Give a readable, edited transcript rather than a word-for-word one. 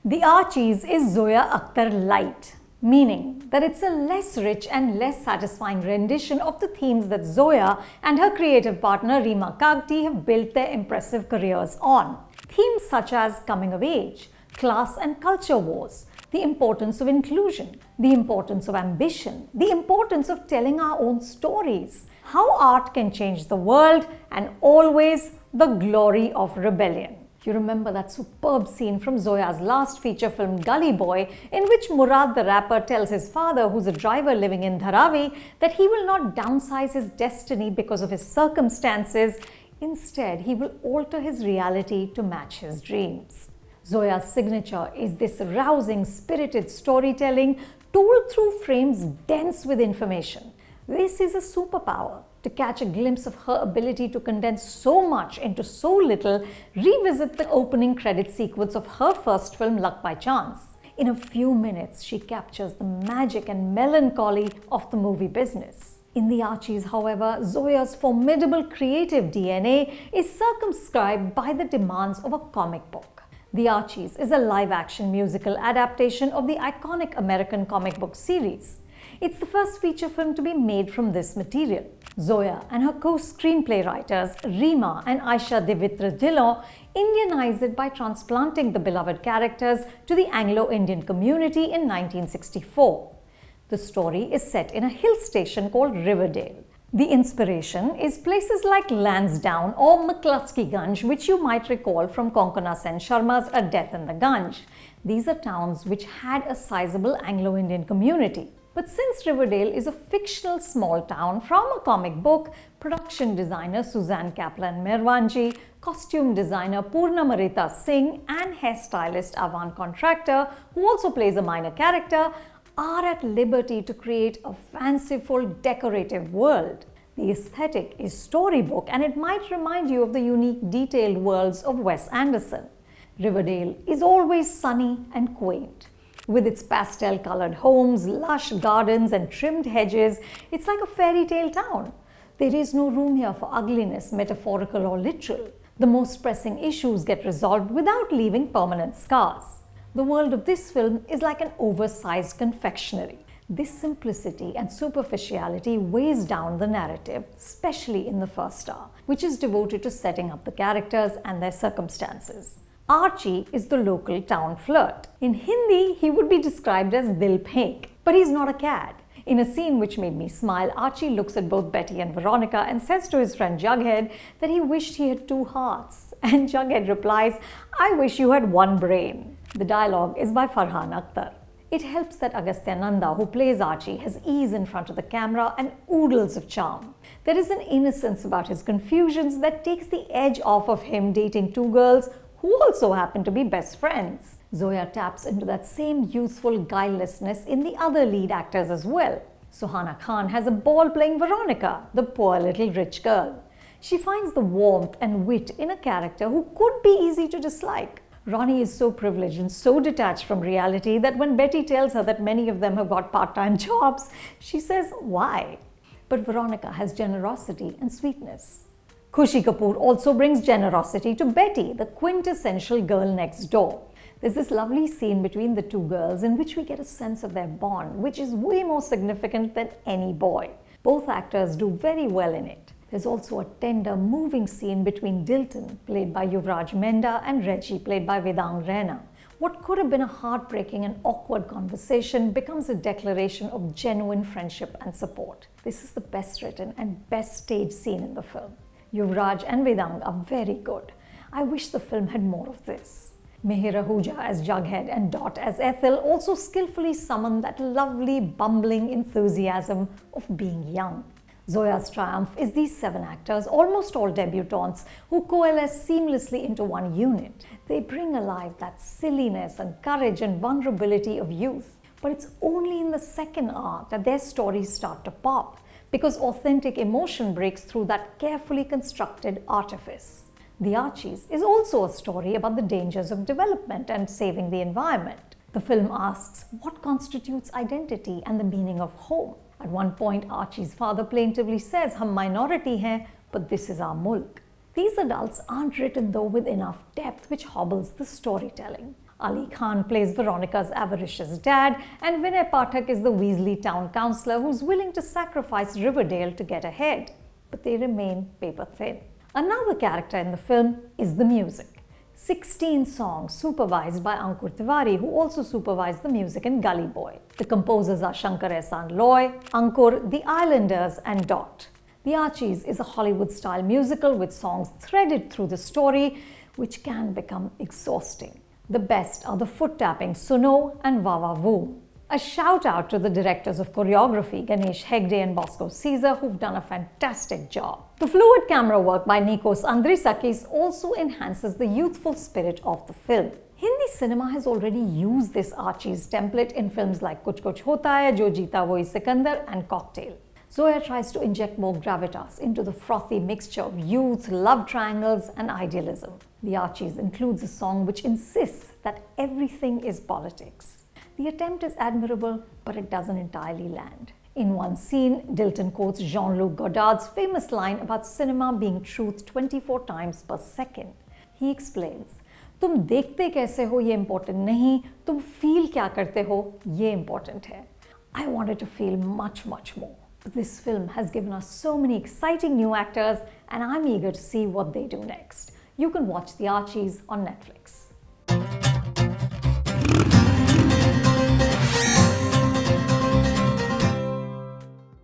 The Archies is Zoya Akhtar-lite, meaning that it's a less rich and less satisfying rendition of the themes that Zoya and her creative partner Reema Kagti have built their impressive careers on. Themes such as coming of age, class and culture wars, the importance of inclusion, the importance of ambition, the importance of telling our own stories, how art can change the world, and always the glory of rebellion. You remember that superb scene from Zoya's last feature film Gully Boy, in which Murad the rapper tells his father, who's a driver living in Dharavi, that he will not downsize his destiny because of his circumstances. Instead, he will alter his reality to match his dreams. Zoya's signature is this rousing, spirited storytelling told through frames dense with information. This is a superpower. To catch a glimpse of her ability to condense so much into so little, revisit the opening credit sequence of her first film, Luck by Chance. In a few minutes, she captures the magic and melancholy of the movie business. In The Archies, however, Zoya's formidable creative DNA is circumscribed by the demands of a comic book. The Archies is a live-action musical adaptation of the iconic American comic book series. It's the first feature film to be made from this material. Zoya and her co-screenplay writers Reema and Aisha Devitra Dillon Indianized it by transplanting the beloved characters to the Anglo-Indian community in 1964. The story is set in a hill station called Riverdale. The inspiration is places like Lansdowne or McCluskey Ganj, which you might recall from Konkona Sen Sharma's A Death in the Ganj. These are towns which had a sizable Anglo-Indian community. But since Riverdale is a fictional small town from a comic book, production designer Suzanne Kaplan-Merwanji, costume designer Purna Marita Singh and hairstylist Avan Contractor, who also plays a minor character, are at liberty to create a fanciful, decorative world. The aesthetic is storybook and it might remind you of the unique, detailed worlds of Wes Anderson. Riverdale is always sunny and quaint. With its pastel-colored homes, lush gardens and trimmed hedges, it's like a fairy tale town. There is no room here for ugliness, metaphorical or literal. The most pressing issues get resolved without leaving permanent scars. The world of this film is like an oversized confectionery. This simplicity and superficiality weighs down the narrative, especially in the first hour, which is devoted to setting up the characters and their circumstances. Archie is the local town flirt. In Hindi, he would be described as Dil Phek, but he's not a cad. In a scene which made me smile, Archie looks at both Betty and Veronica and says to his friend Jughead that he wished he had two hearts. And Jughead replies, "I wish you had one brain." The dialogue is by Farhan Akhtar. It helps that Agastya Nanda, who plays Archie, has ease in front of the camera and oodles of charm. There is an innocence about his confusions that takes the edge off of him dating two girls who also happen to be best friends. Zoya taps into that same youthful guilelessness in the other lead actors as well. Suhana Khan has a ball playing Veronica, the poor little rich girl. She finds the warmth and wit in a character who could be easy to dislike. Ronnie is so privileged and so detached from reality that when Betty tells her that many of them have got part-time jobs, she says, "Why?" But Veronica has generosity and sweetness. Khushi Kapoor also brings generosity to Betty, the quintessential girl next door. There's this lovely scene between the two girls in which we get a sense of their bond, which is way more significant than any boy. Both actors do very well in it. There's also a tender, moving scene between Dilton, played by Yuvraj Menda, and Reggie, played by Vedang Raina. What could have been a heartbreaking and awkward conversation becomes a declaration of genuine friendship and support. This is the best written and best staged scene in the film. Yuvraj and Vedang are very good. I wish the film had more of this. Mihir Ahuja as Jughead and Dot as Ethel also skillfully summon that lovely, bumbling enthusiasm of being young. Zoya's triumph is these 7 actors, almost all debutantes, who coalesce seamlessly into one unit. They bring alive that silliness and courage and vulnerability of youth. But it's only in the second hour that their stories start to pop, because authentic emotion breaks through that carefully constructed artifice. The Archies is also a story about the dangers of development and saving the environment. The film asks what constitutes identity and the meaning of home. At one point, Archie's father plaintively says, "Hum minority hain, but this is our mulk." These adults aren't written though with enough depth, which hobbles the storytelling. Ali Khan plays Veronica's avaricious dad, and Vinay Pathak is the Weasley town councillor who's willing to sacrifice Riverdale to get ahead. But they remain paper thin. Another character in the film is the music. 16 songs supervised by Ankur Tiwari, who also supervised the music in Gully Boy. The composers are Shankar Ehsaan Loy, Ankur, The Islanders, and Dot. The Archies is a Hollywood-style musical with songs threaded through the story, which can become exhausting. The best are the foot-tapping Suno and Wawa Woo. A shout out to the directors of choreography, Ganesh Hegde and Bosco Caesar, who've done a fantastic job. The fluid camera work by Nikos Andrisakis also enhances the youthful spirit of the film. Hindi cinema has already used this Archies template in films like Kuch Kuch Hota Hai, Jo Jeeta Wohi Sikandar, and Cocktail. Zoya tries to inject more gravitas into the frothy mixture of youth, love triangles, and idealism. The Archies includes a song which insists that everything is politics. The attempt is admirable, but it doesn't entirely land. In one scene, Dilton quotes Jean-Luc Godard's famous line about cinema being truth 24 times per second. He explains, तुम देखते कैसे हो ये important नहीं, तुम feel क्या करते हो ये important है. I wanted to feel much more. But this film has given us so many exciting new actors, and I'm eager to see what they do next. You can watch The Archies on Netflix.